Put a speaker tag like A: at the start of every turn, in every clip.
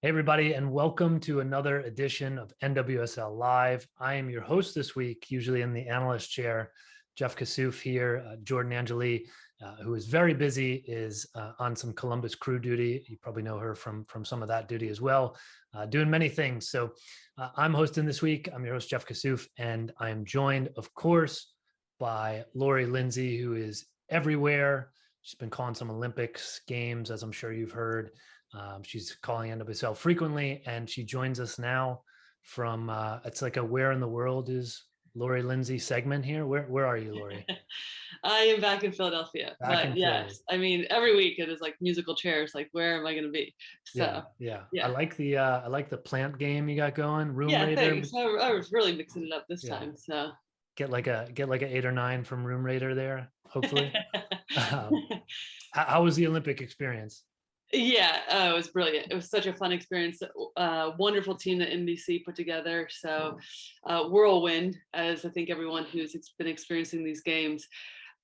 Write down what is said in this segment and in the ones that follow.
A: Hey, everybody, and welcome to another edition of NWSL Live. I am your host this week, usually in the analyst chair. Jeff Kassouf here. Jordan Angeli, who is very busy, is on some Columbus crew duty. You probably know her from some of that duty as well, doing many things. So I'm hosting this week. I'm your host, Jeff Kassouf, and I am joined, of course, by Lori Lindsey, who is everywhere. She's been calling some Olympics games, as I'm sure you've heard. She's calling NWSL frequently, and she joins us now from it's like a "Where in the World is Lori Lindsey" segment here. Where are you, Lori?
B: I am back in Philadelphia,
A: Back
B: but
A: in Philly.
B: yes, I mean every week it is like musical chairs. Like, where am I going to be?
A: Yeah,
B: So,
A: yeah.
B: yeah,
A: I like the plant game you got going. Room
B: yeah.
A: Raider.
B: Thanks. I was really mixing it up this
A: Yeah,
B: time. So,
A: get like a 8 or 9 from Room Raider there. Hopefully. Um, how was the Olympic experience?
B: yeah, it was brilliant. It was such a fun experience. Wonderful team that NBC put together. So, whirlwind, as I think everyone who's been experiencing these games.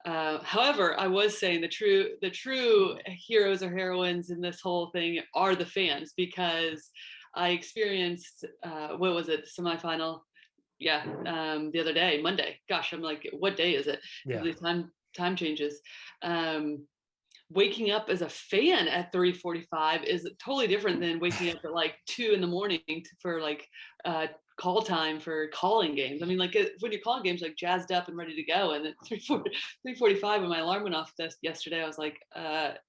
B: However, I was saying the true heroes or heroines in this whole thing are the fans, because I experienced what was it, semifinal? Yeah, the other day, Monday. Gosh, I'm like, what day is it? Because
A: Yeah,
B: these time changes. Um, Waking up as a fan at 3:45 is totally different than waking up at like 2 in the morning for like call time for calling games. I mean, like when you're calling games, like jazzed up and ready to go, and at 3:45 when my alarm went off yesterday, I was like,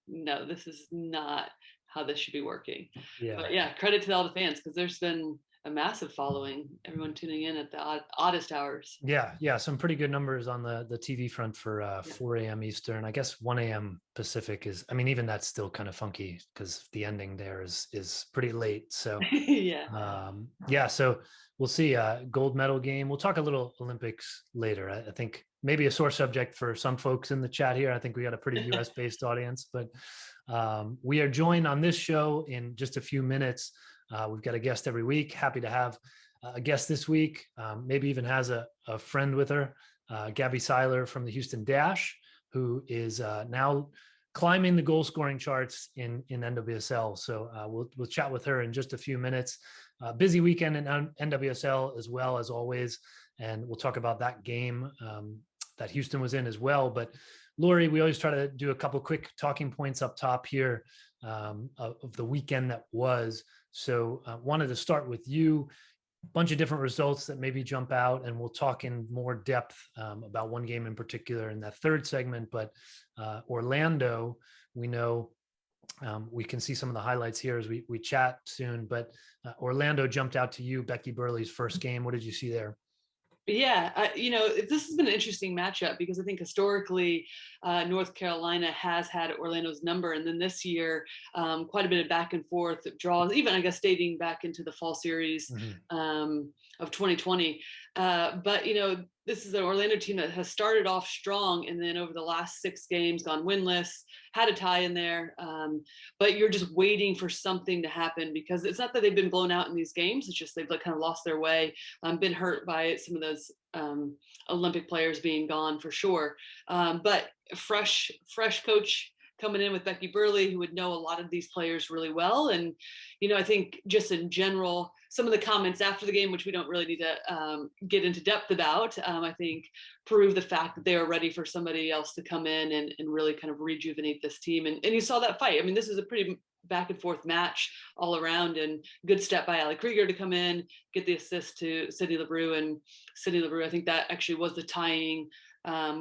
B: no, this is not how this should be working.
A: yeah.
B: But yeah, credit to all the fans, because there's been a massive following, everyone tuning in at the oddest hours.
A: Yeah. Some pretty good numbers on the TV front for
B: Yeah.
A: 4 a.m. Eastern. I guess 1 a.m. Pacific is. I mean, even that's still kind of funky because the ending there is pretty late. So
B: Yeah.
A: yeah, so we'll see. Gold medal game. We'll talk a little Olympics later. I think maybe a sore subject for some folks in the chat here. I think we got a pretty U.S. based audience, but we are joined on this show in just a few minutes. We've got a guest every week. Happy to have a guest this week. Maybe even has a friend with her, Gabby Seiler from the Houston Dash, who is now climbing the goal scoring charts in NWSL. So we'll chat with her in just a few minutes. Busy weekend in NWSL as well as always, and we'll talk about that game that Houston was in as well. But Lori, we always try to do a couple quick talking points up top here of the weekend that was. So wanted to start with you. Bunch of different results that maybe jump out, and we'll talk in more depth about one game in particular in that third segment. But Orlando, we know we can see some of the highlights here as we chat soon. But Orlando jumped out to you, Becky Burley's first game. What did you see there?
B: Yeah, this has been an interesting matchup, because I think historically North Carolina has had Orlando's number, and then this year quite a bit of back and forth draws, even I guess dating back into the fall series
A: Mm-hmm.
B: of 2020. But this is an Orlando team that has started off strong, and then over the last 6 games gone winless, had a tie in there. But you're just waiting for something to happen, because it's not that they've been blown out in these games. It's just they've like kind of lost their way, been hurt by some of those Olympic players being gone for sure. But fresh coach coming in with Becky Burley, who would know a lot of these players really well. And, I think just in general, some of the comments after the game, which we don't really need to get into depth about, I think prove the fact that they are ready for somebody else to come in and really kind of rejuvenate this team. And you saw that fight. I mean, this is a pretty back and forth match all around, and good step by Ali Krieger to come in, get the assist to Sydney Lebreu. And Sydney Lebreu, I think that actually was the tying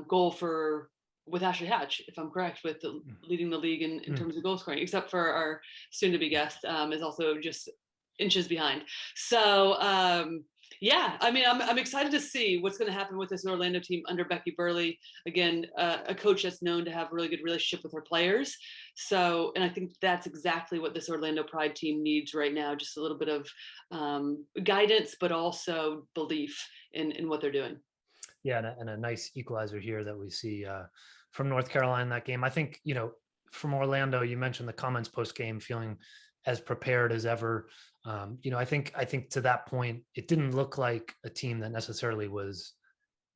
B: goal for with Ashley Hatch, if I'm correct, with leading the league in terms of goal scoring, except for our soon-to-be guest is also just inches behind. So yeah, I mean, I'm excited to see what's going to happen with this Orlando team under Becky Burley. Again, a coach that's known to have a really good relationship with her players. So, and I think that's exactly what this Orlando Pride team needs right now. Just a little bit of guidance, but also belief in what they're doing.
A: Yeah, and a nice equalizer here that we see from North Carolina in that game. I think, from Orlando, you mentioned the comments post game feeling as prepared as ever. I think to that point, it didn't look like a team that necessarily was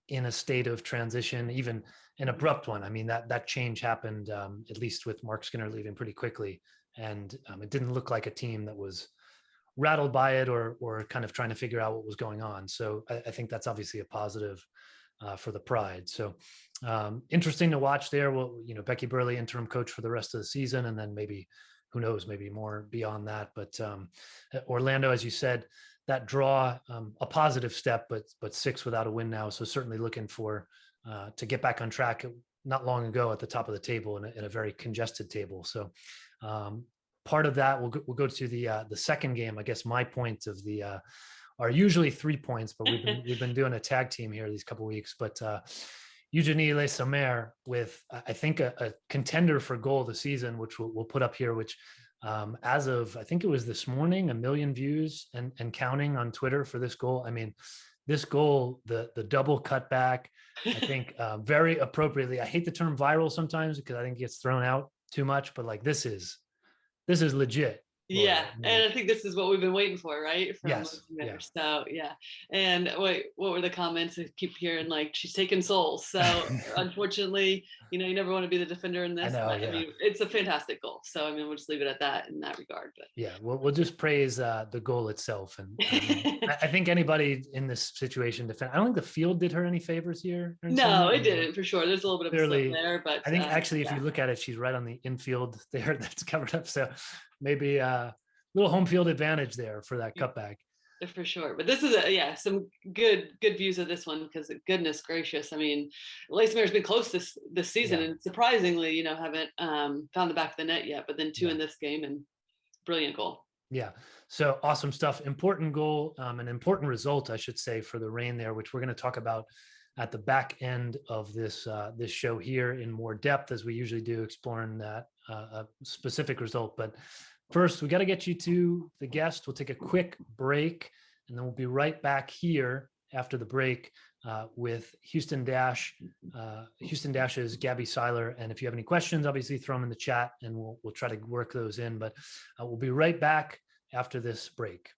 A: in a state of transition, even an abrupt one. I mean, that change happened at least with Mark Skinner leaving pretty quickly, and it didn't look like a team that was rattled by it or kind of trying to figure out what was going on. So I think that's obviously a positive for the Pride. So interesting to watch there. Well, Becky Burleigh, interim coach for the rest of the season, and then maybe, who knows, maybe more beyond that. But Orlando, as you said, that draw, a positive step, but 6 without a win now. So certainly looking for to get back on track. Not long ago at the top of the table in a very congested table. So part of that, we'll go to the second game. I guess my point of the are usually 3 points, but we've been doing a tag team here these couple of weeks. But Eugenie Le Sommer with, I think, a contender for goal of the season, which we'll put up here, which as of, I think it was this morning, 1 million views and counting on Twitter for this goal. I mean, this goal, the double cutback, I think very appropriately. I hate the term viral sometimes because I think it gets thrown out too much, but like this is legit.
B: Yeah, and I think this is what we've been waiting for, right? From
A: yes, yeah.
B: So yeah, and wait, what were the comments? I keep hearing like she's taking souls. So unfortunately, you never want to be the defender in this.
A: I know,
B: But,
A: yeah.
B: I mean, it's a fantastic goal. So I mean, we'll just leave it at that in that regard. But
A: yeah, we'll just praise the goal itself, and I think anybody in this situation defend. I don't think the field did her any favors here.
B: No, it didn't for sure. There's a little bit of a slip there, but
A: I think actually, if you look at it, she's right on the infield there. That's covered up. So maybe a little home field advantage there for that cutback.
B: For sure. But this is some good views of this one, because goodness gracious, I mean, Le Sommer's been close this season, and surprisingly, haven't found the back of the net yet, but then 2 in this game, and brilliant goal.
A: Yeah. So awesome stuff. Important goal, an important result, I should say, for the Reign there, which we're going to talk about at the back end of this this show here in more depth, as we usually do, exploring that a specific result. But first, we got to get you to the guest. We'll take a quick break, and then we'll be right back here after the break with Houston Dash's Gabby Seiler. And if you have any questions, obviously throw them in the chat, and we'll try to work those in. But we'll be right back after this break.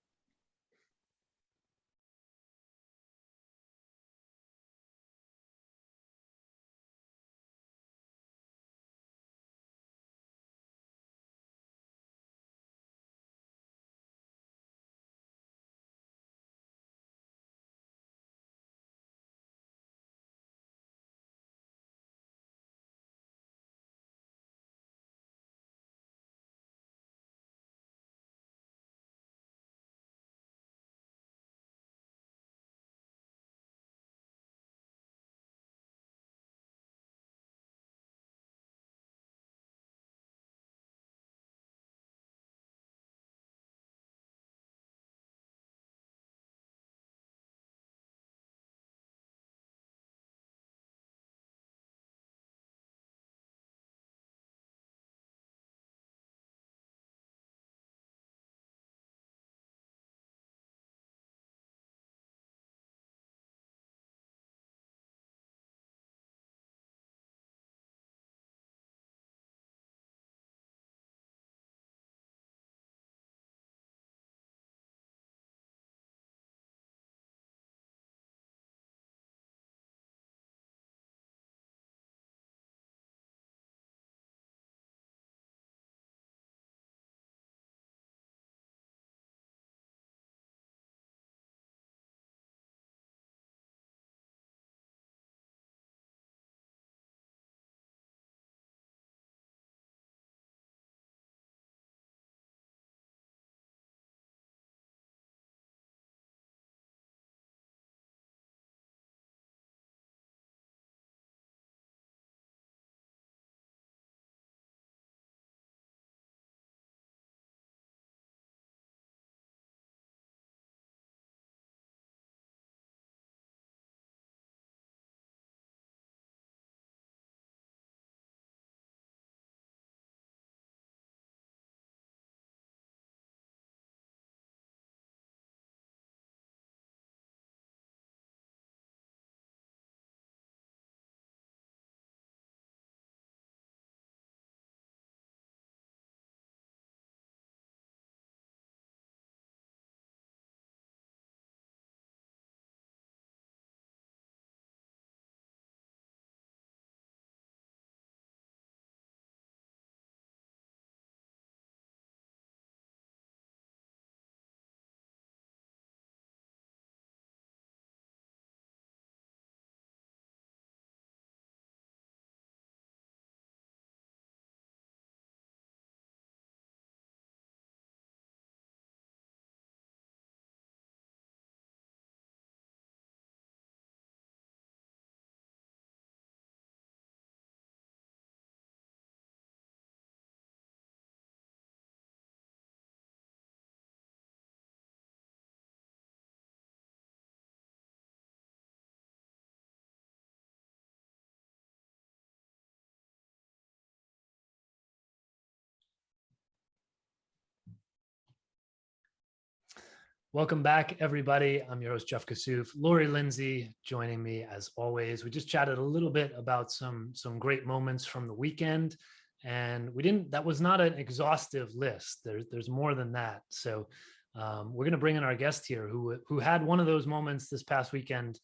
A: Welcome back, everybody. I'm your host, Jeff Kassouf. Lori Lindsey joining me as always. We just chatted a little bit about some great moments from the weekend, and that was not an exhaustive list. There's more than that. So we're going to bring in our guest here who had one of those moments this past weekend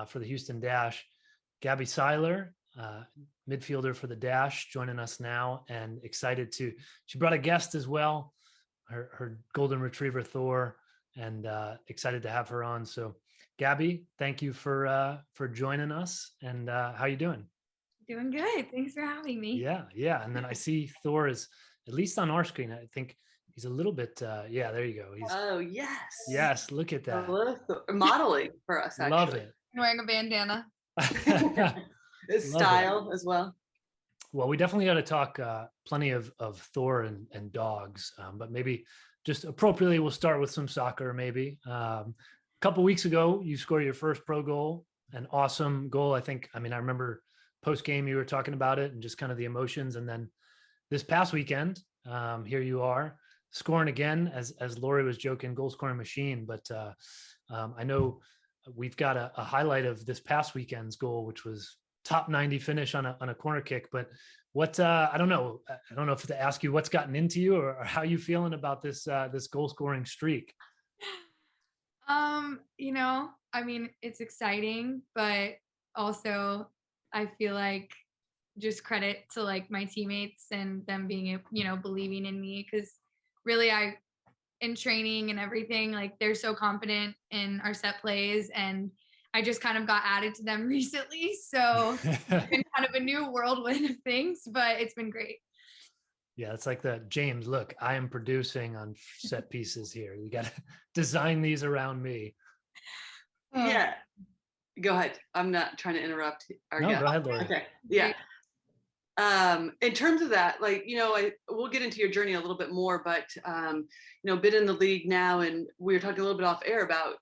A: for the Houston Dash. Gabby Seiler, midfielder for the Dash, joining us now, and she brought a guest as well, her golden retriever Thor, and excited to have her on. So Gabby, thank you for joining us. And how you doing?
C: Doing good. Thanks for having me.
A: Yeah. And then I see Thor is, at least on our screen, I think he's a little bit, yeah, there you go.
B: Oh, yes.
A: Yes, look at that.
B: Modeling for us, actually.
A: Love it.
C: I'm wearing a bandana.
B: It's style as well.
A: Well, we definitely got to talk plenty of Thor and dogs, but maybe just appropriately, we'll start with some soccer. Maybe a couple weeks ago, you scored your first pro goal, an awesome goal. I remember post game you were talking about it and just kind of the emotions. And then this past weekend, here you are scoring again, as Lori was joking, goal scoring machine. But I know we've got a highlight of this past weekend's goal, which was top 90 finish on a corner kick. But what I don't know if to ask you what's gotten into you or how you feeling about this goal scoring streak.
C: It's exciting, but also I feel like just credit to like my teammates and them being, believing in me, because really in training and everything, like they're so confident in our set plays, and I just kind of got added to them recently. So it's been kind of a new whirlwind of things, but it's been great.
A: Yeah, it's like the James, look, I am producing on set pieces here. You got to design these around me.
B: Yeah. Go ahead. I'm not trying to interrupt our guest.
A: Go ahead, Lori.
B: Okay. Yeah. In terms of that, we'll get into your journey a little bit more, but, been in the league now, and we were talking a little bit off air about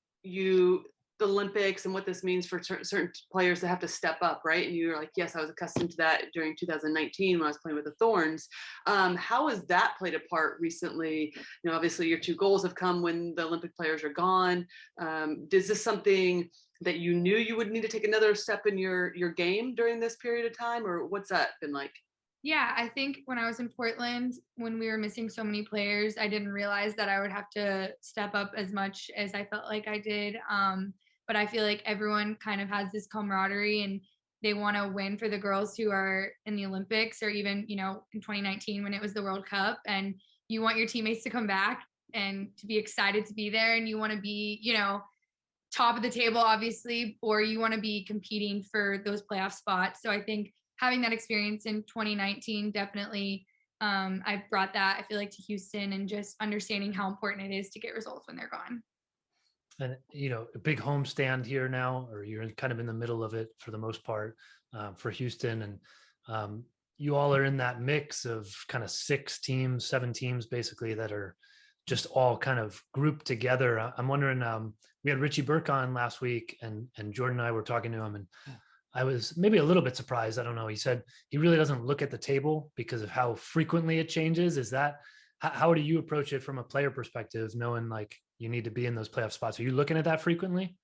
B: the Olympics and what this means for certain players that have to step up, right? And you were like, yes, I was accustomed to that during 2019 when I was playing with the Thorns. How has that played a part recently? Obviously your 2 goals have come when the Olympic players are gone. Is this something that you knew you would need to take another step in your game during this period of time, or what's that been like?
C: Yeah, I think when I was in Portland, when we were missing so many players, I didn't realize that I would have to step up as much as I felt like I did. But I feel like everyone kind of has this camaraderie and they want to win for the girls who are in the Olympics, or even, in 2019 when it was the World Cup, and you want your teammates to come back and to be excited to be there, and you want to be, top of the table, obviously, or you want to be competing for those playoff spots. So I think having that experience in 2019, definitely, I brought that, I feel like, to Houston, and just understanding how important it is to get results when they're gone.
A: And, a big homestand here now, or you're kind of in the middle of it for the most part for Houston. And you all are in that mix of kind of 7 teams, basically, that are just all kind of grouped together. I'm wondering, we had Richie Burke on last week, and Jordan and I were talking to him, and I was maybe a little bit surprised. I don't know. He said he really doesn't look at the table because of how frequently it changes. Is that, how do you approach it from a player perspective, knowing like you need to be in those playoff spots? Are you looking at that frequently?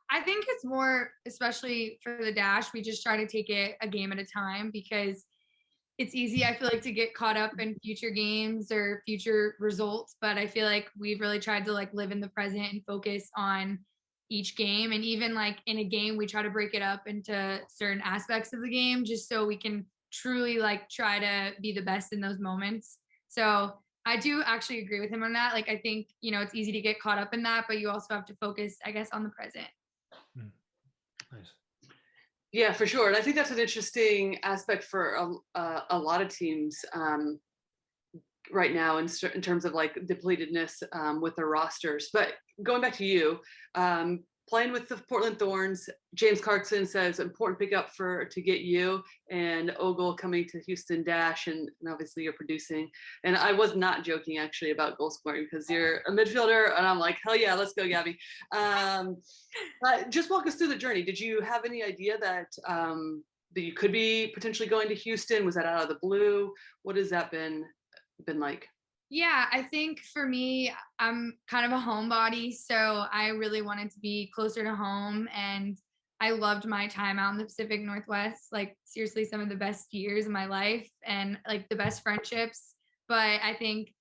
C: I think it's more, especially for the Dash, we just try to take it a game at a time, because it's easy, I feel like, to get caught up in future games or future results. But I feel like we've really tried to like live in the present and focus on each game. And even like in a game, we try to break it up into certain aspects of the game, just so we can truly like try to be the best in those moments. So I do actually agree with him on that. Like, I think, it's easy to get caught up in that, but you also have to focus, I guess, on the present.
A: Nice.
B: Yeah, for sure. And I think that's an interesting aspect for a lot of teams right now in terms of like depletedness with their rosters. But going back to you, playing with the Portland Thorns, James Clarkson says important pickup to get you, and Ogle coming to Houston Dash, and obviously you're producing. And I was not joking actually about goal scoring, because you're a midfielder, and I'm like, hell yeah, let's go, Gabby. Just walk us through the journey. Did you have any idea that you could be potentially going to Houston? Was that out of the blue? What has that been like?
C: Yeah, I think for me, I'm kind of a homebody, so I really wanted to be closer to home, and I loved my time out in the Pacific Northwest. Like seriously, some of the best years of my life and like the best friendships. But I think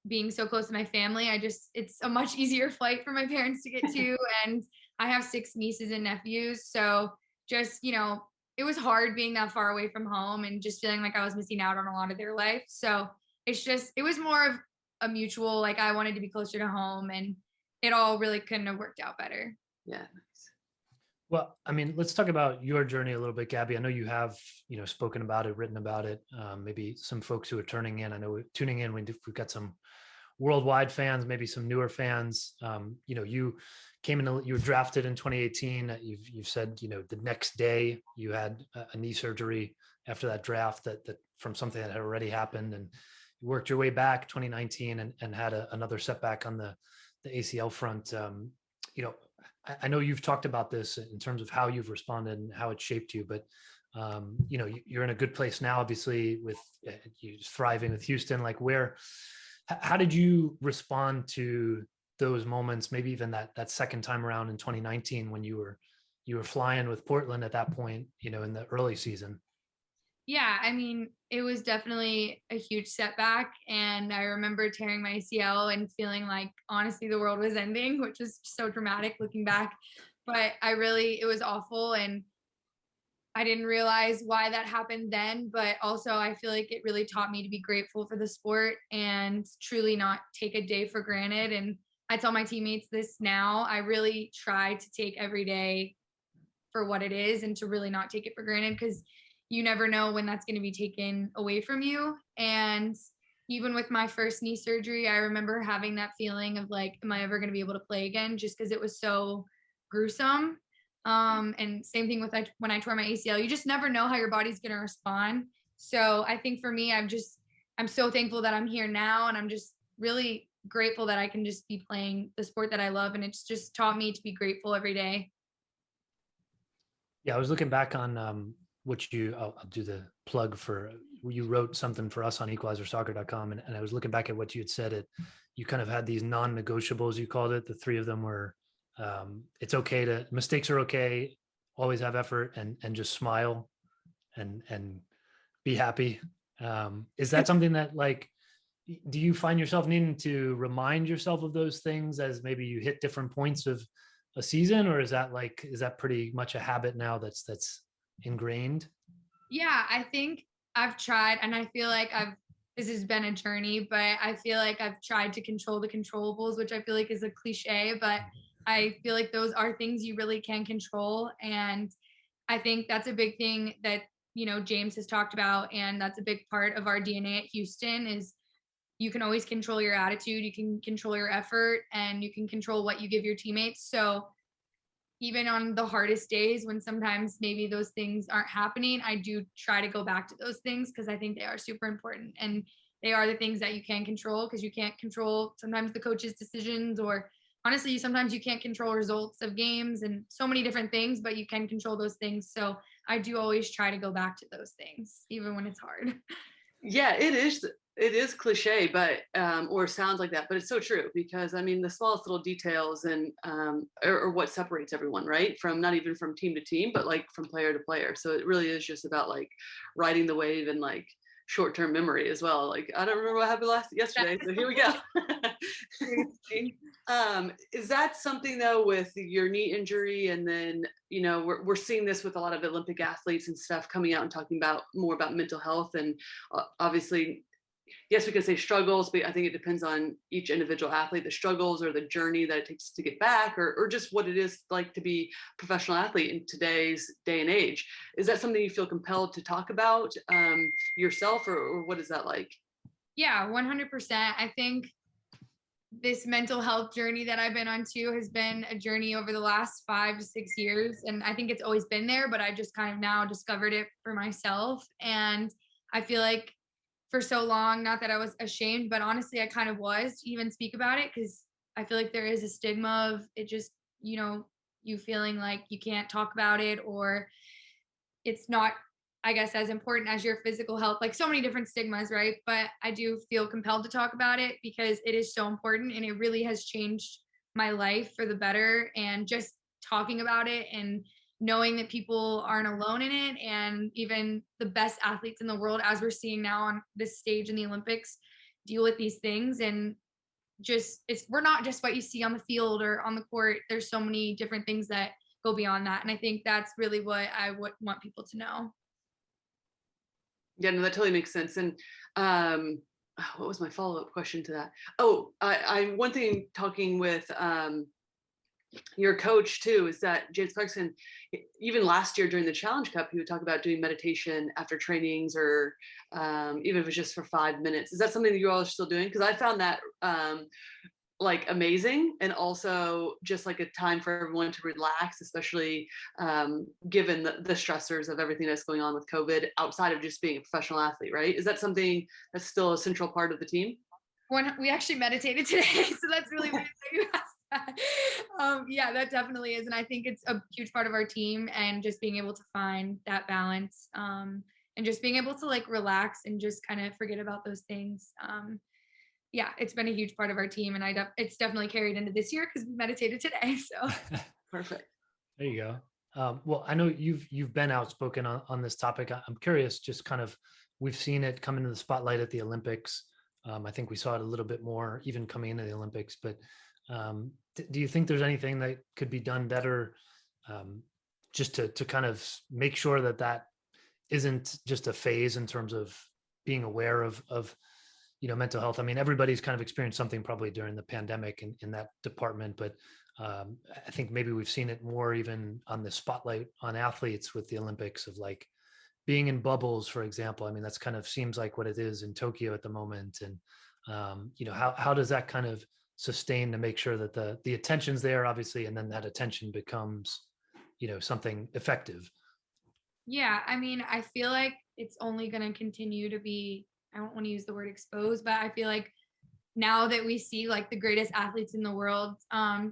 C: being so close to my family, it's a much easier flight for my parents to get to, and I have 6 nieces and nephews, so just it was hard being that far away from home and just feeling like I was missing out on a lot of their life. So it was more of a mutual, like I wanted to be closer to home, and it all really couldn't have worked out better.
B: Yeah, nice.
A: Well, I mean, let's talk about your journey a little bit, Gabby. I know you have, spoken about it, written about it. Maybe some folks who are tuning in. I know tuning in. We've got some worldwide fans, maybe some newer fans. You came in, you were drafted in 2018. You've said, the next day you had a knee surgery after that draft that from something that had already happened, and you worked your way back 2019 and had another setback on the ACL front. I know you've talked about this in terms of how you've responded and how it shaped you, but you're in a good place now, obviously, with you thriving with Houston. Like, how did you respond to those moments? Maybe even that second time around in 2019 when you were flying with Portland at that point, in the early season.
C: Yeah, I mean, it was definitely a huge setback. And I remember tearing my ACL and feeling like, honestly, the world was ending, which is so dramatic looking back. But it was awful. And I didn't realize why that happened then. But also, I feel like it really taught me to be grateful for the sport and truly not take a day for granted. And I tell my teammates this now. I really try to take every day for what it is and to really not take it for granted, because you never know when that's going to be taken away from you. And even with my first knee surgery, I remember having that feeling of like, am I ever going to be able to play again? Just because it was so gruesome. And same thing with when I tore my ACL, you just never know how your body's going to respond. So I think for me, I'm so thankful that I'm here now, and I'm just really grateful that I can just be playing the sport that I love. And it's just taught me to be grateful every day.
A: Yeah, I was looking back on I'll do the plug for, you wrote something for us on equalizersoccer.com, and I was looking back at what you had said. You kind of had these non-negotiables, you called it. The three of them were, mistakes are okay, always have effort, and just smile and be happy. Is that something that, like, do you find yourself needing to remind yourself of those things as maybe you hit different points of a season, or is that pretty much a habit now that's ingrained?
C: Yeah, I think I've tried, and I feel like this has been a journey, but I feel like I've tried to control the controllables, which I feel like is a cliche, but I feel like those are things you really can control. And I think that's a big thing that, James has talked about. And that's a big part of our DNA at Houston is you can always control your attitude, you can control your effort, and you can control what you give your teammates. So even on the hardest days when sometimes maybe those things aren't happening, I do try to go back to those things because I think they are super important, and they are the things that you can control, because you can't control sometimes the coach's decisions, or honestly, sometimes you can't control results of games and so many different things, but you can control those things. So I do always try to go back to those things, even when it's hard.
B: Yeah, it is cliche, but or sounds like that, but it's so true, because I mean the smallest little details and are what separates everyone, right? From not even from team to team, but like from player to player. So it really is just about like riding the wave and like short-term memory as well. Like, I don't remember what happened yesterday, so here we go. Is that something though with your knee injury, and then we're seeing this with a lot of Olympic athletes and stuff coming out and talking more about mental health, and obviously, yes, we can say struggles, but I think it depends on each individual athlete, the struggles or the journey that it takes to get back, or just what it is like to be a professional athlete in today's day and age. Is that something you feel compelled to talk about yourself, or what is that like?
C: Yeah, 100%. I think this mental health journey that I've been on too has been a journey over the last 5 to 6 years. And I think it's always been there, but I just kind of now discovered it for myself. And I feel like for so long, not that I was ashamed, but honestly, I kind of was to even speak about it, because I feel like there is a stigma of it just, you feeling like you can't talk about it, or it's not I guess, as important as your physical health, like so many different stigmas, right? But I do feel compelled to talk about it because it is so important and it really has changed my life for the better. And just talking about it and knowing that people aren't alone in it, and even the best athletes in the world, as we're seeing now on this stage in the Olympics, deal with these things. And just, we're not just what you see on the field or on the court. There's so many different things that go beyond that. And I think that's really what I would want people to know.
B: Yeah, no, that totally makes sense. And what was my follow-up question to that? Oh, I one thing talking with your coach too is that James Clarkson, even last year during the Challenge Cup, he would talk about doing meditation after trainings, or even if it's just for 5 minutes. Is that something that you all are still doing? Because I found that like amazing, and also just like a time for everyone to relax, especially given the stressors of everything that's going on with COVID, outside of just being a professional athlete, right? Is that something that's still a central part of the team?
C: When we actually meditated today, so that's really weird that you asked that. Yeah, that definitely is, and I think it's a huge part of our team, and just being able to find that balance, and just being able to like relax and just kind of forget about those things. Yeah, it's been a huge part of our team, and it's definitely carried into this year because we meditated today. So
B: Perfect.
A: There you go. Well, I know you've been outspoken on this topic. I'm curious, just kind of, we've seen it come into the spotlight at the Olympics. I think we saw it a little bit more even coming into the Olympics, but do you think there's anything that could be done better, just to kind of make sure that isn't just a phase in terms of being aware of mental health? I mean, everybody's kind of experienced something probably during the pandemic in that department, but I think maybe we've seen it more even on the spotlight on athletes with the Olympics, of like being in bubbles, for example. I mean, that's kind of seems like what it is in Tokyo at the moment. And how does that kind of sustain to make sure that the attention's there, obviously, and then that attention becomes something effective?
C: yeah, I mean, I feel like it's only going to continue to be, I don't want to use the word exposed, but I feel like now that we see like the greatest athletes in the world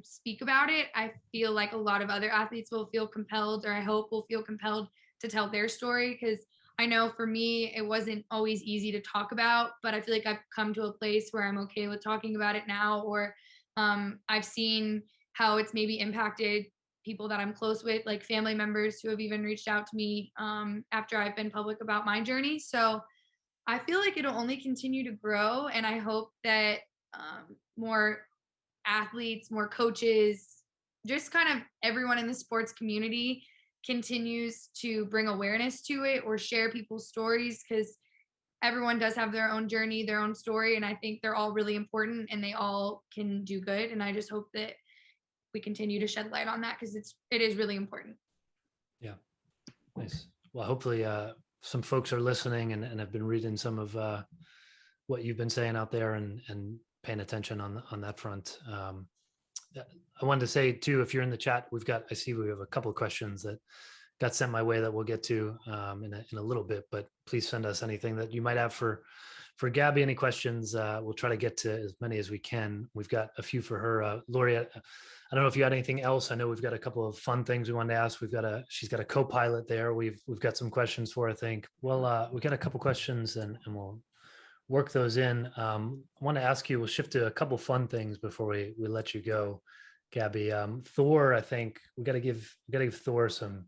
C: speak about it, I feel like a lot of other athletes will feel compelled, or I hope will feel compelled to tell their story. Because I know for me, it wasn't always easy to talk about, but I feel like I've come to a place where I'm okay with talking about it now, or I've seen how it's maybe impacted people that I'm close with, like family members who have even reached out to me after I've been public about my journey. So I feel like it'll only continue to grow, and I hope that more athletes, more coaches, just kind of everyone in the sports community continues to bring awareness to it or share people's stories, because everyone does have their own journey, their own story, and I think they're all really important and they all can do good. And I just hope that we continue to shed light on that, because it is really important.
A: Yeah, nice. Well, hopefully some folks are listening and have been reading some of what you've been saying out there and paying attention on that front. I wanted to say too, if you're in the chat, I see we have a couple of questions that got sent my way that we'll get to in a little bit, but please send us anything that you might have for Gabby, any questions. We'll try to get to as many as we can. We've got a few for her. Lori, I don't know if you had anything else. I know we've got a couple of fun things we wanted to ask. She's got a co-pilot there. We've got some questions for her, I think. Well, we've got a couple questions and we'll work those in. I want to ask you, we'll shift to a couple fun things before we let you go, Gabby. Thor, I think we got to give Thor some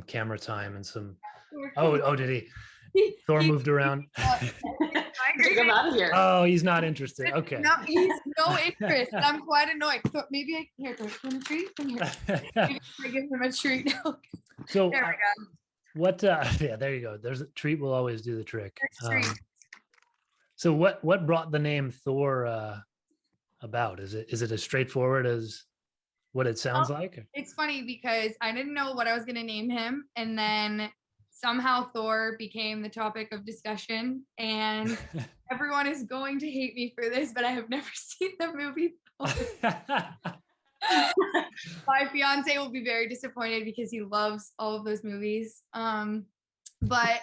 A: camera time and some. Oh, did he? Thor moved around.
B: Take him out of here.
A: Oh, he's not interested. Okay.
C: No, he's no interest. I'm quite annoyed. So maybe here, Thor, want a treat? Come here. Maybe I give him a treat.
A: So
C: there we go.
A: What? Yeah, there you go. There's a treat. Will always do the trick. So what brought the name Thor about? Is it as straightforward as what it sounds like?
C: It's funny because I didn't know what I was going to name him, and then somehow Thor became the topic of discussion, and everyone is going to hate me for this, but I have never seen the movie Thor. My fiance will be very disappointed because he loves all of those movies. But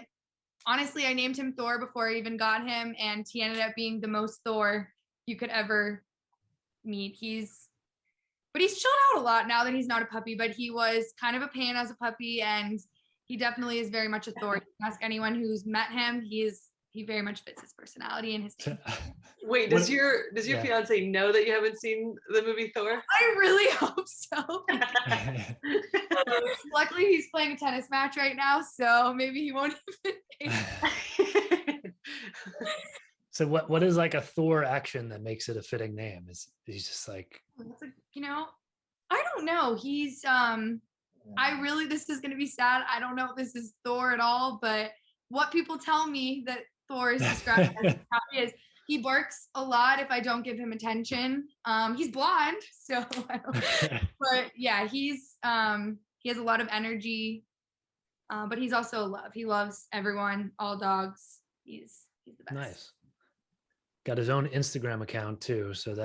C: honestly, I named him Thor before I even got him, and he ended up being the most Thor you could ever meet. But he's chilled out a lot now that he's not a puppy, but he was kind of a pain as a puppy, and He definitely is very much a Thor. You can ask anyone who's met him. He very much fits his personality and his name.
B: Wait, does your fiance know that you haven't seen the movie Thor?
C: I really hope so. Luckily, he's playing a tennis match right now, so maybe he won't even.
A: So what is like a Thor action that makes it a fitting name? He's just like,
C: I don't know. He's this is gonna be sad. I don't know if this is Thor at all, but what people tell me that Thor is described as how he is. He barks a lot if I don't give him attention. He's blonde, so but yeah, he has a lot of energy. But he's also a love. He loves everyone, all dogs. He's the best.
A: Nice. Got his own Instagram account too, so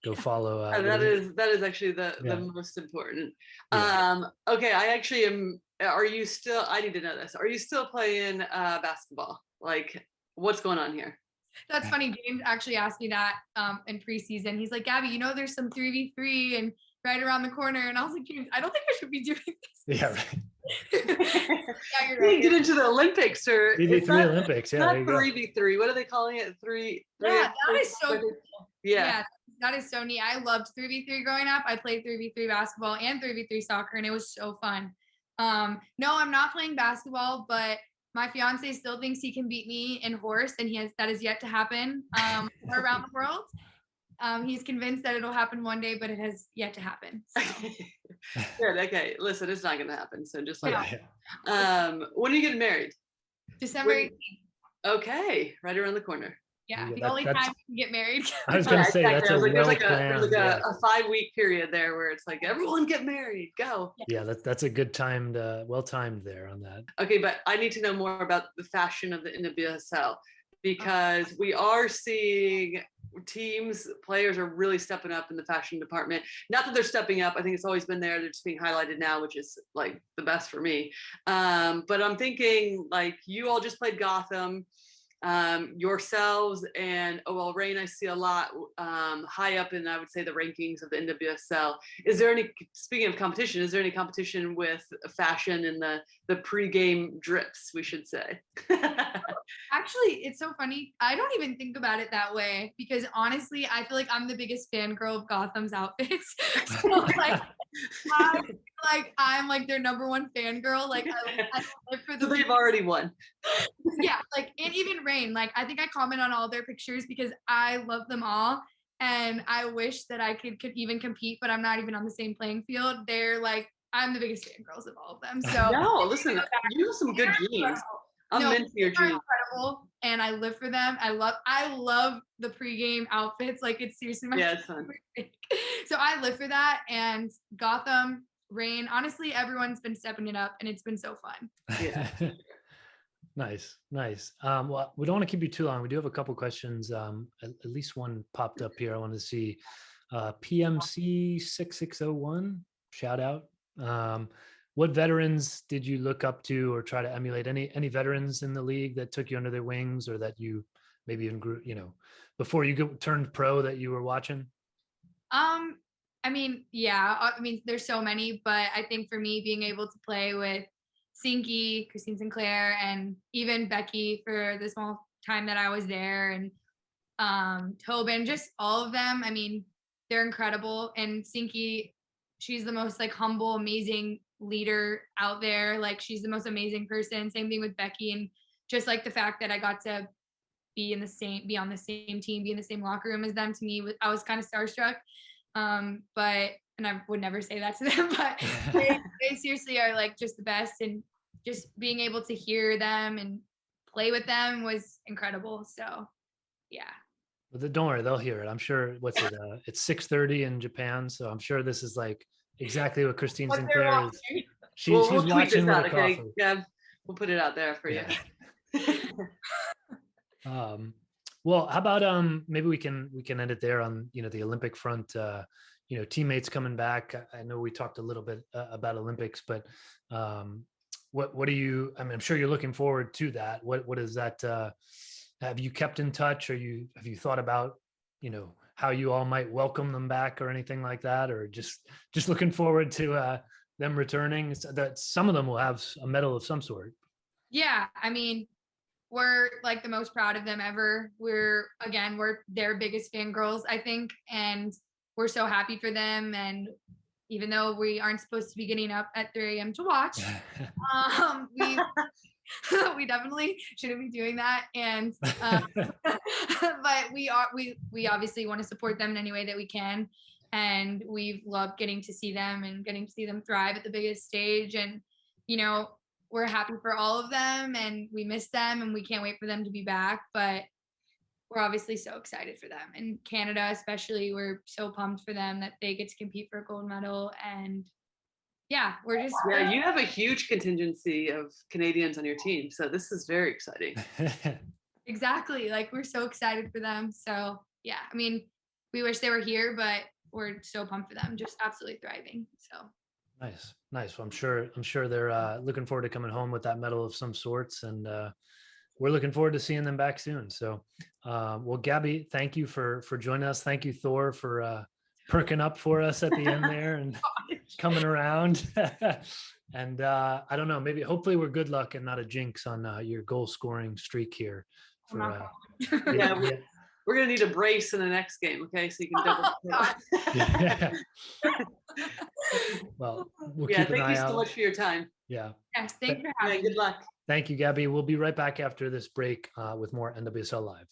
A: go follow.
B: That is actually the most important. Okay, I actually am. Are you still? I need to know this. Are you still playing basketball? Like, what's going on here?
C: That's funny. James actually asked me that in preseason. He's like, Gabby, there's some 3v3 and right around the corner. And I was like, James, I don't think I should be doing this.
A: Yeah, right.
B: Yeah, you're right. Get into the Olympics or
A: 3v3 Olympics. Yeah,
B: not 3v3. What are they calling it?
C: Yeah, that is so cool.
B: Yeah,
C: that is so neat. I loved 3v3 growing up. I played 3v3 basketball and 3v3 soccer, and it was so fun. No, I'm not playing basketball, but my fiance still thinks he can beat me in horse, and that is yet to happen around the world. He's convinced that it'll happen one day, but it has yet to happen. So.
B: Good. Okay. Listen, it's not going to happen. So just like, when are you getting married?
C: December 18th.
B: Okay. Right around the corner.
C: Yeah. The only time you can get married.
A: I was going to say that's a
B: there's like a 5-week period there where it's like, everyone get married, go.
A: Yeah. That's a good timed, well-timed there on that.
B: Okay. But I need to know more about the fashion of the NWSL because we are seeing players are really stepping up in the fashion department. Not that they're stepping up. I think it's always been there. They're just being highlighted now, which is like the best for me. But I'm thinking like you all just played Gotham, yourselves and OL Reign. I see a lot high up in, I would say, the rankings of the NWSL. Is there any, speaking of competition, is there any competition with fashion and the pre-game drips, we should say?
C: Actually, it's so funny. I don't even think about it that way because honestly, I feel like I'm the biggest fangirl of Gotham's outfits. So I'm like their number one fangirl. Like I live for
B: so they've already won.
C: Yeah, like and even Reign. Like I think I comment on all their pictures because I love them all. And I wish that I could even compete, but I'm not even on the same playing field. They're like, I'm the biggest fangirls of all of them. So
B: no, listen, you have some good genes. I'm into your genes.
C: Incredible, and I live for them. I love the pregame outfits. Like it's seriously my
B: it's fun.
C: So I live for that. And Gotham, Reign, honestly, everyone's been stepping it up, and it's been so fun.
B: Yeah.
A: Nice. Well, we don't want to keep you too long. We do have a couple questions. At least one popped up here. I wanted to see PMC 6601. Shout out. What veterans did you look up to or try to emulate? Any veterans in the league that took you under their wings or that you maybe even grew, before you turned pro that you were watching?
C: I mean, there's so many, but I think for me, being able to play with Sinky, Christine Sinclair, and even Becky for the small time that I was there, and Tobin, just all of them. I mean, they're incredible. And Sinky, she's the most like humble, amazing leader out there. Like she's the most amazing person. Same thing with Becky, and just like the fact that I got to be on the same team, be in the same locker room as them. To me, I was kind of starstruck. And I would never say that to them, but they seriously are like just the best, and just being able to hear them and play with them was incredible. So, yeah.
A: Well, don't worry, they'll hear it. I'm sure. What's it? It's 6:30 in Japan, so I'm sure this is like exactly what Christine Sinclair is. She's watching with a coffee.
B: Yeah, we'll put it out there for you.
A: Well, how about maybe we can end it there on the Olympic front. Teammates coming back. I know we talked a little bit about Olympics, but what do you? I mean, I'm sure you're looking forward to that. What is that? Have you kept in touch, or have you thought about how you all might welcome them back or anything like that, or just looking forward to them returning, that some of them will have a medal of some sort.
C: Yeah, I mean, we're like the most proud of them ever. We're their biggest fangirls, I think, and we're so happy for them. And even though we aren't supposed to be getting up at 3 a.m. to watch, we we definitely shouldn't be doing that. And but we obviously want to support them in any way that we can. And we've loved getting to see them and getting to see them thrive at the biggest stage. And, you know, we're happy for all of them and we miss them and we can't wait for them to be back. But we're obviously so excited for them. And Canada, especially, we're so pumped for them that they get to compete for a gold medal. And yeah,
B: you have a huge contingency of Canadians on your team. So this is very exciting.
C: Exactly. Like, we're so excited for them. So yeah, I mean, we wish they were here, but we're so pumped for them, just absolutely thriving. So
A: nice. Well, I'm sure they're looking forward to coming home with that medal of some sorts, and we're looking forward to seeing them back soon. So, well, Gabby, thank you for joining us. Thank you, Thor, for perking up for us at the end there and coming around. And I don't know, maybe hopefully we're good luck and not a jinx on your goal scoring streak here. For,
B: we're going to need a brace in the next game. Okay. So you can double.
A: Well, we'll keep an eye out.
B: Thank you so much for your time.
A: Yeah.
C: Yes, thank you for having me.
B: Good luck.
A: Thank you, Gabby. We'll be right back after this break with more NWSL Live.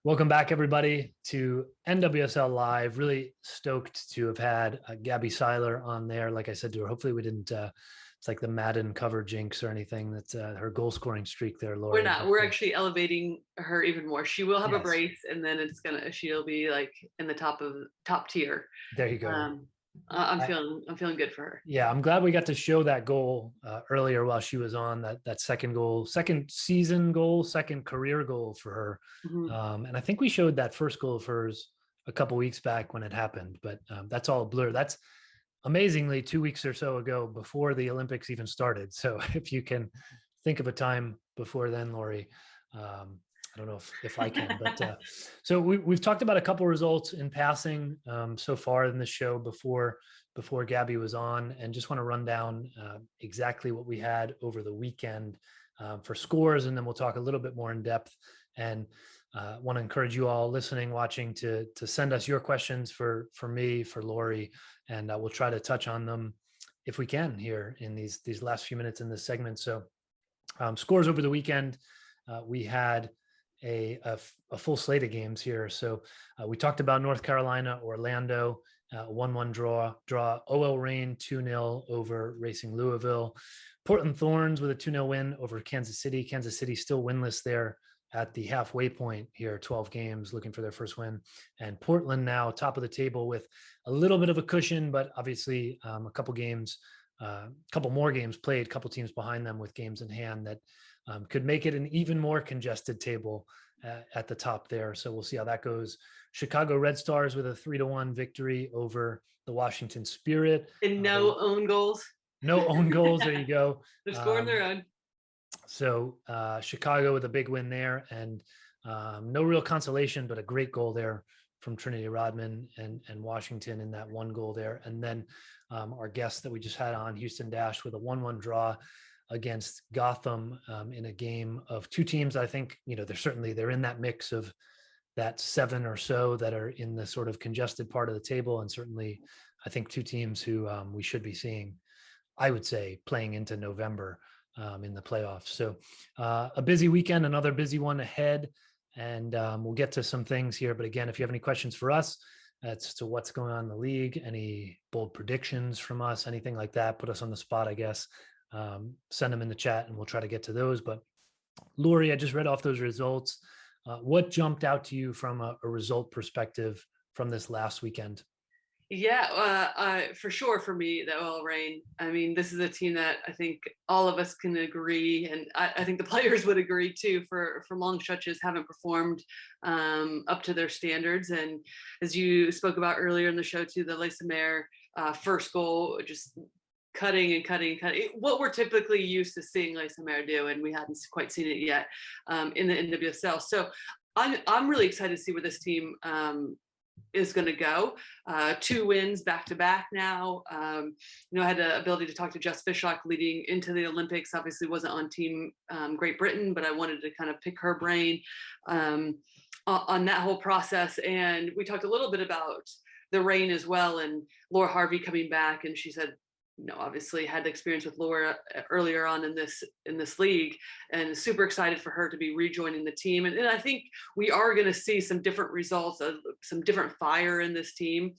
A: Welcome back, everybody, to NWSL Live. Really stoked to have had Gabby Seiler on there. Like I said to her, hopefully we didn't it's like the Madden cover jinx or anything. That's her goal scoring streak there, Lori.
B: We're not. We're actually elevating her even more. She will have a brace, and then she'll be like in the top tier.
A: There you go.
B: I'm feeling good for her.
A: Yeah, I'm glad we got to show that goal earlier while she was on, that second goal, second season goal, second career goal for her.
B: Mm-hmm.
A: And I think we showed that first goal of hers a couple weeks back when it happened, but that's all a blur. That's amazingly 2 weeks or so ago, before the Olympics even started. So if you can think of a time before then, Lori, I don't know if I can, but so we've talked about a couple results in passing so far in the show before Gabby was on, and just want to run down exactly what we had over the weekend for scores, and then we'll talk a little bit more in depth. And want to encourage you all listening, watching, to send us your questions for me, for Lori, and we'll try to touch on them if we can here in these last few minutes in this segment. So scores over the weekend, we had a full slate of games here. So we talked about North Carolina, Orlando, 1-1 draw, OL Reign 2-0 over Racing Louisville, Portland Thorns with a 2-0 win over Kansas City. Kansas City still winless there at the halfway point here, 12 games, looking for their first win. And Portland now top of the table with a little bit of a cushion, but obviously a couple more games played, couple teams behind them with games in hand that could make it an even more congested table at the top there. So we'll see how that goes. Chicago Red Stars with a 3-1 victory over the Washington Spirit.
B: And no own goals.
A: No own goals. There you go.
B: They're scoring their own.
A: So Chicago with a big win there, and no real consolation, but a great goal there from Trinity Rodman and Washington in that one goal there. And then our guest that we just had on, Houston Dash, with a 1-1 draw against Gotham in a game of two teams. I think, they're in that mix of that 7 or so that are in the sort of congested part of the table. And certainly I think two teams who we should be seeing, I would say, playing into November in the playoffs. So a busy weekend, another busy one ahead. And we'll get to some things here. But again, if you have any questions for us as to what's going on in the league, any bold predictions from us, anything like that, put us on the spot, I guess. Send them in the chat and we'll try to get to those. But Lori, I just read off those results. What jumped out to you from a result perspective from this last weekend?
B: Yeah, for sure for me, the OL Reign. I mean, this is a team that I think all of us can agree, and I think the players would agree too, for long stretches haven't performed up to their standards. And as you spoke about earlier in the show too, the Leismer first goal, just cutting, what we're typically used to seeing Leismer do, and we hadn't quite seen it yet in the NWSL. So I'm really excited to see where this team is going to go. 2 wins back to back now. I had the ability to talk to Jess Fishlock leading into the Olympics. Obviously wasn't on Team Great Britain, but I wanted to kind of pick her brain on that whole process. And we talked a little bit about the Reign as well, and Laura Harvey coming back. And she said, obviously had the experience with Laura earlier on in this league, and super excited for her to be rejoining the team. And I think we are going to see some different results, some different fire in this team.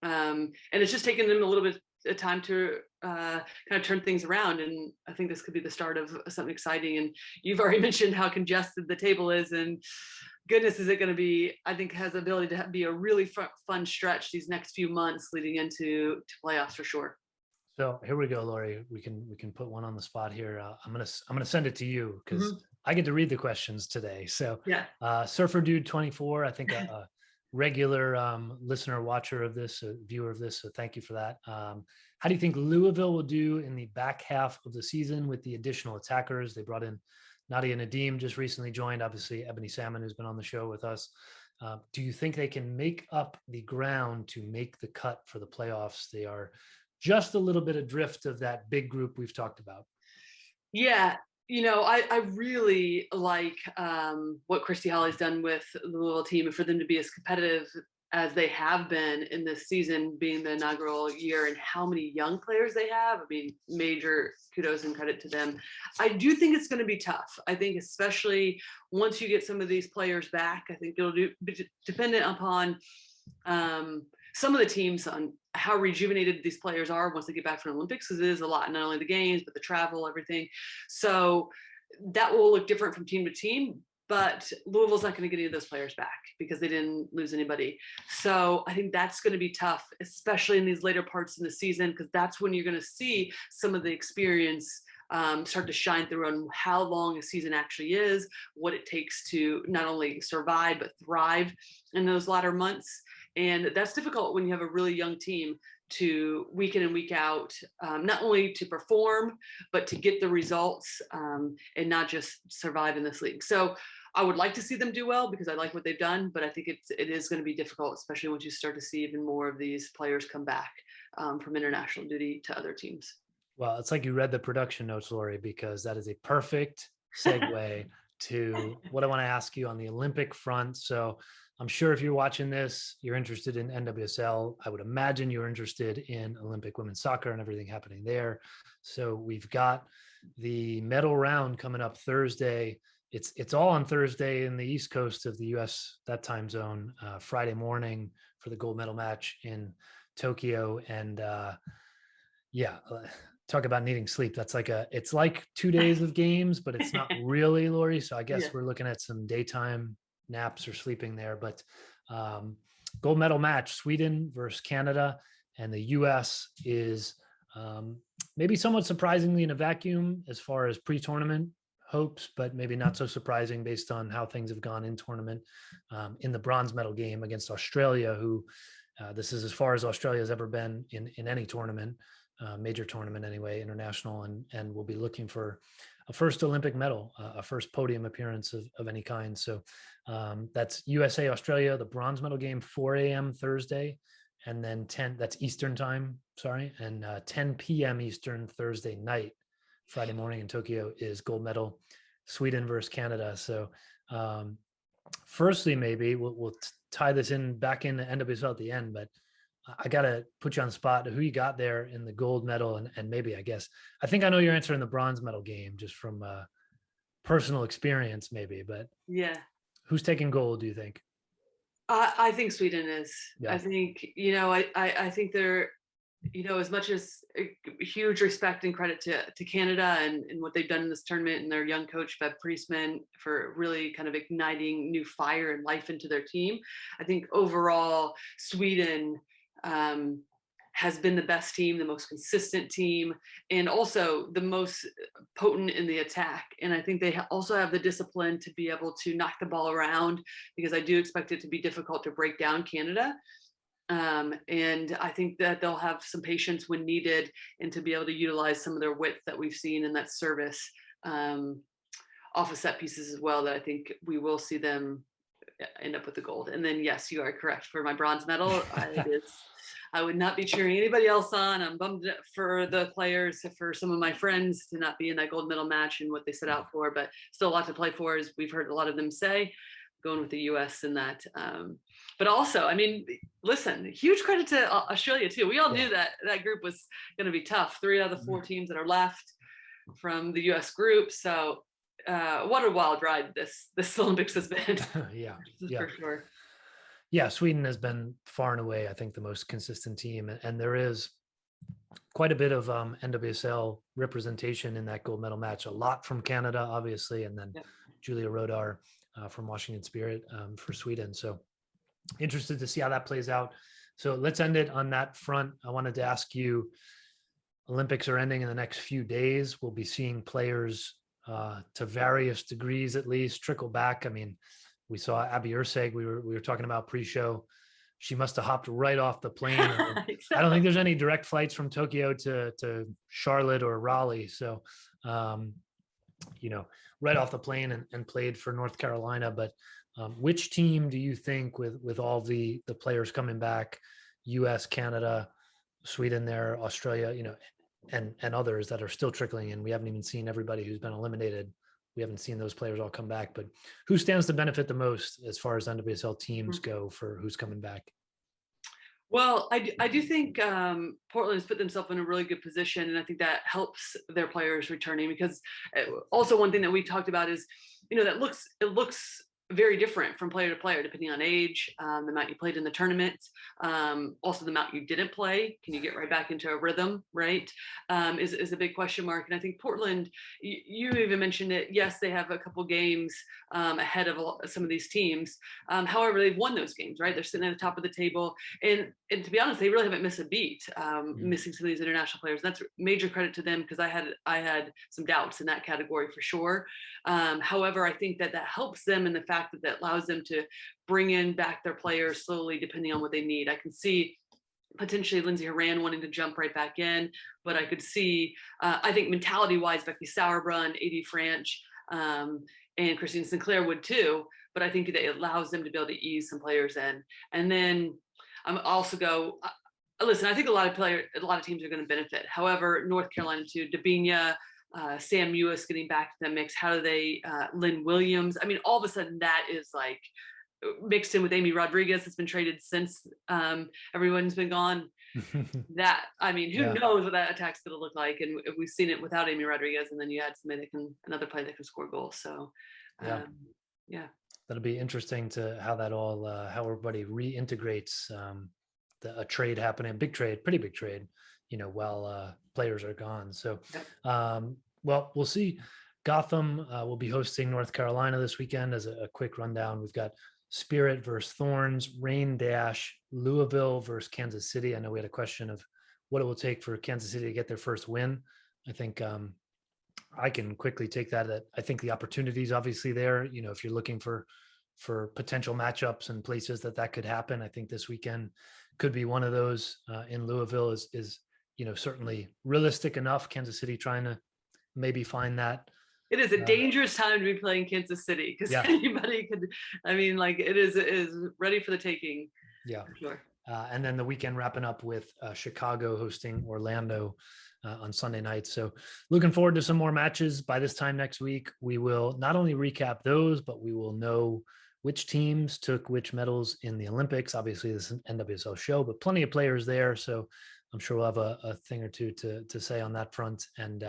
B: And it's just taken them a little bit of time to kind of turn things around. And I think this could be the start of something exciting. And you've already mentioned how congested the table is, and goodness, is it going to be, I think has the ability to be a really fun stretch these next few months leading into playoffs for sure.
A: So here we go, Lori. We can put one on the spot here. I'm gonna send it to you because I get to read the questions today. So yeah, Surfer Dude 24, I think a regular listener, watcher of this, viewer of this. So thank you for that. How do you think Louisville will do in the back half of the season with the additional attackers? They brought in Nadia Nadim, just recently joined. Obviously, Ebony Salmon, who's been on the show with us. Do you think they can make up the ground to make the cut for the playoffs? They are just a little bit adrift of that big group we've talked about.
B: Yeah. I really like what Christy Holly's done with the Louisville team, and for them to be as competitive as they have been in this season, being the inaugural year, and how many young players they have. I mean, major kudos and credit to them. I do think it's going to be tough. I think especially once you get some of these players back, I think it'll be dependent upon some of the teams on how rejuvenated these players are once they get back from the Olympics, because it is a lot, not only the games, but the travel, everything. So that will look different from team to team, but Louisville's not going to get any of those players back because they didn't lose anybody. So I think that's going to be tough, especially in these later parts in the season, because that's when you're going to see some of the experience start to shine through on how long a season actually is, what it takes to not only survive, but thrive in those latter months. And that's difficult when you have a really young team to week in and week out, not only to perform, but to get the results and not just survive in this league. So I would like to see them do well because I like what they've done, but I think it is going to be difficult, especially once you start to see even more of these players come back from international duty to other teams.
A: Well, it's like you read the production notes, Lori, because that is a perfect segue to what I want to ask you on the Olympic front. So I'm sure if you're watching this, you're interested in NWSL. I would imagine you're interested in Olympic women's soccer and everything happening there. So we've got the medal round coming up Thursday. It's all on Thursday in the East Coast of the US, that time zone, Friday morning for the gold medal match in Tokyo. And talk about needing sleep. It's like 2 days of games, but it's not really, Lori. So I guess we're looking at some daytime naps or sleeping there. But gold medal match, Sweden versus Canada, and the US is maybe somewhat surprisingly in a vacuum as far as pre-tournament hopes, but maybe not so surprising based on how things have gone in tournament. In the bronze medal game against Australia, who this is as far as Australia has ever been in any tournament, major tournament anyway, international, and we'll be looking for a first Olympic medal, a first podium appearance of any kind. So that's USA, Australia, the bronze medal game, 4 a.m. Thursday, and then 10, that's Eastern time, sorry, and 10 p.m. Eastern Thursday night, Friday morning in Tokyo is gold medal, Sweden versus Canada. So firstly, maybe we'll tie this back in the NWSL at the end, but I got to put you on the spot. Who you got there in the gold medal? And maybe, I think I know your answer in the bronze medal game, just from personal experience, maybe, but
B: yeah.
A: Who's taking gold, do you think?
B: I think Sweden is.
A: Yeah.
B: I think, I think they're, as much as huge respect and credit to Canada and what they've done in this tournament, and their young coach, Bev Priestman, for really kind of igniting new fire and life into their team. I think overall, Sweden has been the best team, the most consistent team, and also the most potent in the attack. And I think they also have the discipline to be able to knock the ball around, because I do expect it to be difficult to break down Canada. And I think that they'll have some patience when needed, and to be able to utilize some of their width that we've seen in that service off of set pieces as well, that I think we will see them end up with the gold. And then, yes, you are correct. For my bronze medal, I would not be cheering anybody else on. I'm bummed for the players, for some of my friends, to not be in that gold medal match and what they set out for, but still a lot to play for, as we've heard a lot of them say, going with the US in that. But also, listen, huge credit to Australia too. We all knew that group was going to be tough. 3 out of the 4 teams that are left from the US group. So what a wild ride this Olympics has been.
A: Yeah.
B: For sure.
A: Yeah, Sweden has been far and away, I think, the most consistent team. And there is quite a bit of NWSL representation in that gold medal match. A lot from Canada, obviously, and then Julia Rodar from Washington Spirit for Sweden. So interested to see how that plays out. So let's end it on that front. I wanted to ask you, Olympics are ending in the next few days. We'll be seeing players to various degrees, at least, trickle back. We saw Abby Urseg. We were talking about pre-show. She must have hopped right off the plane.
B: Exactly.
A: I don't think there's any direct flights from Tokyo to Charlotte or Raleigh. So, right off the plane and played for North Carolina. But which team do you think, with all the players coming back, US, Canada, Sweden there, Australia, and others that are still trickling in? We haven't even seen everybody who's been eliminated. We haven't seen those players all come back, but who stands to benefit the most as far as NWSL teams go for who's coming back?
B: Well, I do think Portland has put themselves in a really good position, and I think that helps their players returning, because also one thing that we talked about is, that it looks very different from player to player, depending on age, the amount you played in the tournament, also the amount you didn't play. Can you get right back into a rhythm, right? Is a big question mark. And I think Portland, you even mentioned it. Yes, they have a couple games ahead of some of these teams. However, they've won those games, right? They're sitting at the top of the table. And to be honest, they really haven't missed a beat, missing some of these international players. That's major credit to them, because I had some doubts in that category for sure. However, I think that helps them in the fact that allows them to bring in back their players slowly, depending on what they need. I can see potentially Lindsey Horan wanting to jump right back in, but I could see, I think mentality-wise, Becky Sauerbrunn, AD Franch, and Christine Sinclair would too, but I think that it allows them to be able to ease some players in. And then I'm also go, listen, I think a lot of teams are going to benefit. However, North Carolina too, Dabinia, Sam Ewis getting back to the mix. How do they, Lynn Williams? I mean, all of a sudden that is like mixed in with Amy Rodriguez that's been traded since everyone's been gone. That, I mean, who knows what that attack's going to look like? And we've seen it without Amy Rodriguez, and then you add somebody another player that can score goals. So, yeah. That'll
A: be interesting to how that all, how everybody reintegrates a trade happening, pretty big trade, while players are gone. So, well, we'll see. Gotham will be hosting North Carolina this weekend. As a quick rundown, we've got Spirit versus Thorns, Rain Dash, Louisville versus Kansas City. I know we had a question of what it will take for Kansas City to get their first win. I think I can quickly take that. I think the opportunity is obviously there. If you're looking for potential matchups and places that could happen, I think this weekend could be one of those. In Louisville is certainly realistic enough. Kansas City trying to maybe find that.
B: It is a dangerous time to be playing Kansas City, because anybody could, I mean, like it is ready for the taking.
A: Yeah.
B: For sure.
A: And then the weekend wrapping up with Chicago hosting Orlando on Sunday night. So looking forward to some more matches. By this time next week, we will not only recap those, but we will know which teams took which medals in the Olympics. Obviously, this is an NWSL show, but plenty of players there. So I'm sure we'll have a thing or two to say on that front. And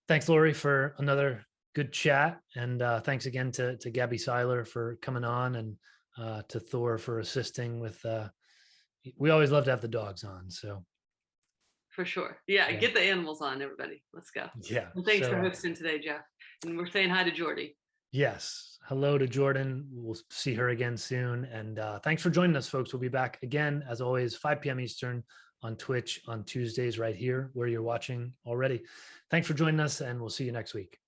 A: thanks, Lori, for another good chat. And thanks again to Gabby Seiler for coming on, and to Thor for assisting with, we always love to have the dogs on. So
B: for sure. Yeah. Get the animals on, everybody. Let's go.
A: Yeah.
B: And thanks for hosting today, Jeff. And we're saying hi to Jordy.
A: Yes. Hello to Jordan. We'll see her again soon. And thanks for joining us, folks. We'll be back again, as always, 5 p.m. Eastern on Twitch on Tuesdays, right here where you're watching already. Thanks for joining us, and we'll see you next week.